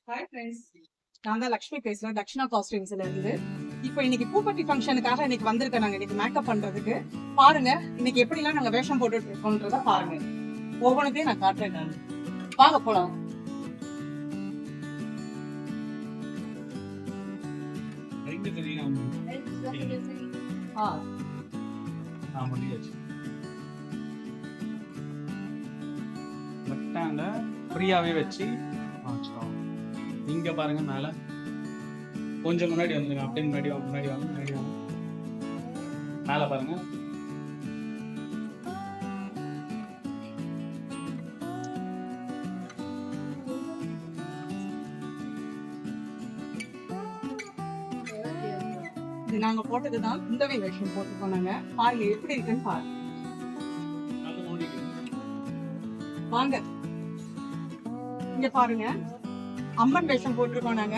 Hi friends, நான் தான் லக்ஷ்மி பேசுறேன் தக்ஷணா காஸ்டியூம்ஸ்ல இருந்து. இப்போ இன்னைக்கு பூப்பட்டி ஃபங்க்ஷனுக்காக இன்னைக்கு வந்திருக்கேன். நாங்க இன்னைக்கு மேக்கப் பண்றதுக்கு. பாருங்க இன்னைக்கு எப்படிலாம் நாங்க வேஷம் போட்டுட்டு இருக்கோம்ன்றத பாருங்க. ஒவ்வொன்றையும் நான் காட்டுறேன். நான் வாங்க போலாம். ஃப்ரீயாவே வச்சு இங்க பாருங்க. மேல கொஞ்சம் முன்னாடி வந்துருங்க. அப்படியே முன்னாடி வாங்க. மேல பாருங்க. இது நாங்க போட்டதுதான் குந்தவை வேஷம் போட்டுக்கோம். நாங்க பாருங்க எப்படி இருக்குன்னு பாருங்க. வாங்க இங்க பாருங்க, அம்மன் வேஷம் போட்டிருக்கோம் நாங்க.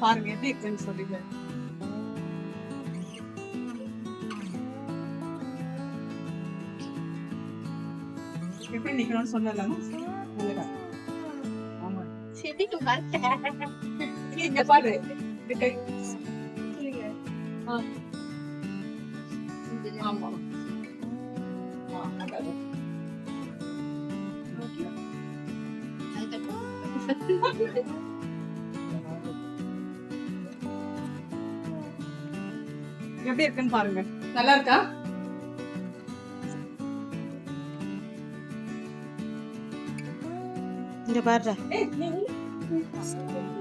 பாருங்க எப்படி இருக்குன்னு சொல்லிட்டு. எப்படி நிக்கணும்னு சொன்னலாமா? ஆமா இங்க பாரு. ஆமா எப்படி இருக்குன்னு பாருங்க. நல்லா இருக்கா? இங்க பாருடா.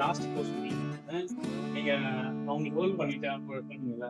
லாஸ்ட் போஸ்ட் நீங்க அவங்க கோல் பண்ணிட்டா பண்ணுவீங்களா?